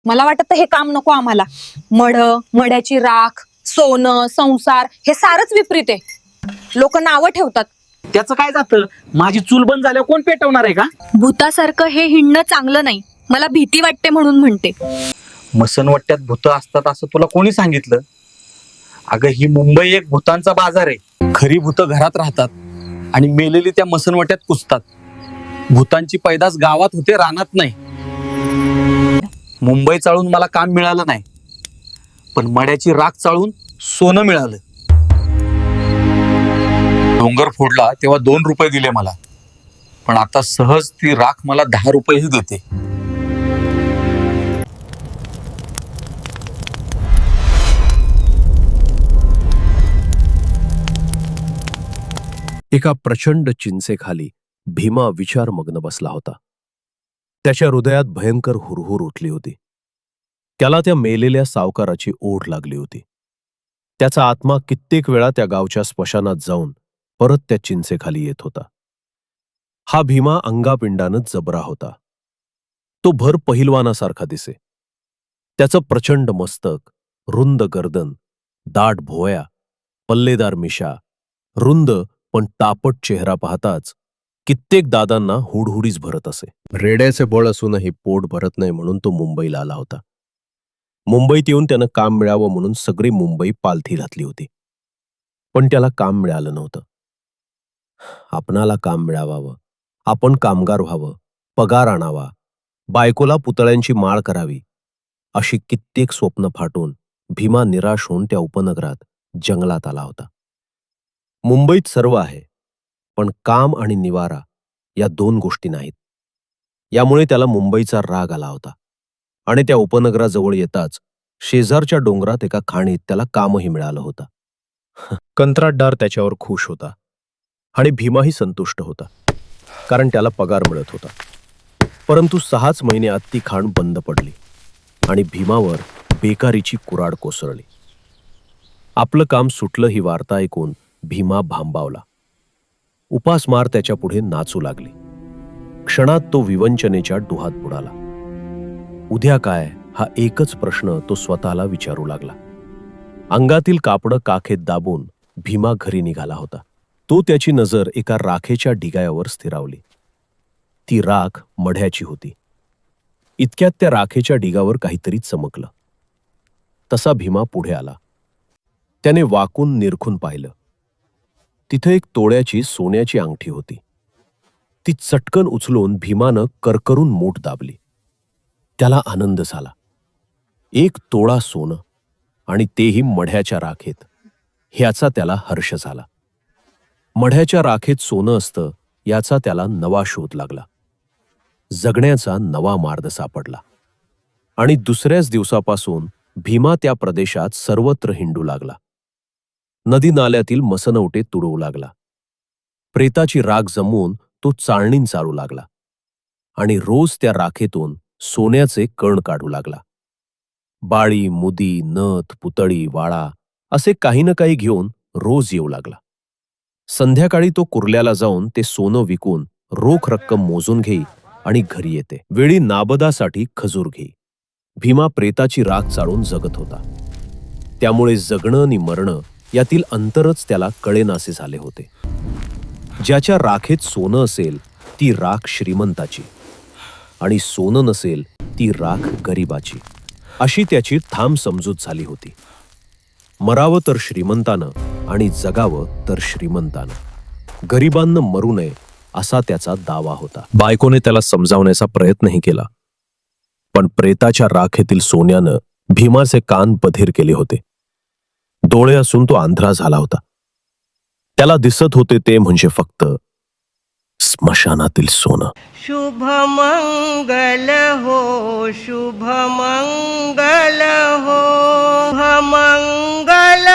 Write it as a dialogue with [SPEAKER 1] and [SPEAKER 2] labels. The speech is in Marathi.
[SPEAKER 1] मला वाटत हे काम नको आम्हाला. मड्याची राख, सोनं, संसार हे सारच विपरीत आहे. लोक नावं ठेवतात.
[SPEAKER 2] त्याचं काय जातं? माझी चूल बंद झाल्यावर कोण पेटवणार आहे का?
[SPEAKER 1] भूतासारखं हे हिंडणं चांगलं नाही. मला भीती वाटते म्हणून म्हणते.
[SPEAKER 2] मसनवट्ट्यात भूत असतात असं तुला कोणी सांगितलं? अगं, ही मुंबई एक भूतांचा बाजार आहे. खरी भूत घरात राहतात आणि मेलेली त्या मसनवट्ट्यात पुजतात. भूतांची पैदास गावात होते, रानात नाही. मुंबई चाळून मला काम मिळालं नाही, पण मड्याची राख चाळून सोनं मिळालं. डोंगर फोडला तेव्हा 2 रुपये दिले मला, पण आता सहज ती राख मला 10 रुपयेही देते.
[SPEAKER 3] एका प्रचंड चिंचेखाली भीमा विचारमग्न बसला होता. त्याच्या हृदयात भयंकर हुरहुर उठली होती. त्याला त्या मेलेल्या सावकाराची ओढ लागली होती. त्याचा आत्मा कित्येक वेळा त्या गावच्या स्मशानात जाऊन परत त्या चिंचेखाली येत होता. हा भीमा अंगापिंडानं जबरा होता. तो भर पहिलवानासारखा दिसे. त्याचं प्रचंड मस्तक, रुंद गर्दन, दाट भोवया, पल्लेदार मिशा, रुंद पण तापट चेहरा पाहताच कित्येक दादांना हुडहुडीच भरत असे. रेड्याचे बळ असूनही पोट भरत नाही म्हणून तो मुंबईला आला होता. मुंबईत येऊन त्यानं काम मिळावं म्हणून सगळी मुंबई पालथी घातली होती, पण त्याला काम मिळालं नव्हतं. आपणाला काम मिळावावं, आपण कामगार व्हावं, पगार आणावा, बायकोला पुतळ्यांची माळ करावी, अशी कित्येक स्वप्न फाटून भीमा निराश होऊन त्या उपनगरात जंगलात आला होता. मुंबईत सर्व आहे, पण काम आणि निवारा या 2 गोष्टी नाहीत. यामुळे त्याला मुंबईचा राग आला होता आणि त्या उपनगराजवळ येताच शेजारच्या डोंगरात एका खाणीत त्याला कामही मिळालं होतं. कंत्राटदार त्याच्यावर खुश होता आणि भीमाही संतुष्ट होता, कारण त्याला पगार मिळत होता. परंतु 6च महिन्यात ती खाण बंद पडली आणि भीमावर बेकारीची कुऱ्हाड कोसळली. आपलं काम सुटलं ही वार्ता ऐकून भीमा भांबावला. उपासमार त्याच्या पुढे नाचू लागली. क्षणात तो विवंचनेच्या डोहात बुडाला. उद्या काय हा एकच प्रश्न तो स्वतःला विचारू लागला. अंगातील कापडं काखेत दाबून भीमा घरी निघाला होता. तो त्याची नजर एका राखेच्या ढिगायावर स्थिरावली. ती राख मढ्याची होती. इतक्यात त्या राखेच्या ढिगावर काहीतरी चमकलं. तसा भीमा पुढे आला. त्याने वाकून निरखून पाहिलं. तिथे एक तोळ्याची सोन्याची अंगठी होती. ती चटकन उचलून भीमानं करकरून मूठ दाबली. त्याला आनंद झाला. 1 तोळा सोनं, आणि तेही मढ्याच्या राखेत, ह्याचा त्याला हर्ष झाला. मढ्याच्या राखेत सोनं असतं याचा त्याला नवा शोध लागला. जगण्याचा नवा मार्ग सापडला आणि दुसऱ्याच दिवसापासून भीमा त्या प्रदेशात सर्वत्र हिंडू लागला. नदी नाल्यातील मसनवटे तुडवू लागला. प्रेताची राख जमवून तो चाळणीन चालू लागला आणि रोज त्या राखेतून सोन्याचे कण काढू लागला. बाळी, मुदी, नथ, पुतळी, वाळा असे काही ना काही घेऊन रोज येऊ लागला. संध्याकाळी तो कुर्ल्याला जाऊन ते सोनं विकून रोख रक्कम मोजून घेई आणि घरी येते. वेळी नाबदासाठी खजूर घेई. भीमा प्रेताची राख चाळून जगत होता. त्यामुळे जगणं आणि मरणं यातील अंतरच त्याला कळेनासे झाले होते. ज्याच्या राखेत सोनं असेल ती राख श्रीमंताची, आणि सोनं नसेल ती राख गरिबाची, अशी त्याची ठाम समजूत झाली होती. मरावं तर श्रीमंतानं आणि जगावं तर श्रीमंतानं. गरिबांना मरू नये असा त्याचा दावा होता. बायकोने त्याला समजावण्याचा प्रयत्नही केला, पण प्रेताच्या राखेतील सोन्यानं भीमाचे कान बधीर केले होते. डोळे असून तो आंधळा झाला होता. त्याला दिसत होते ते म्हणजे फक्त स्मशानातील सोनं.
[SPEAKER 4] शुभ मंगल हो, शुभ मंगल हो, मंगल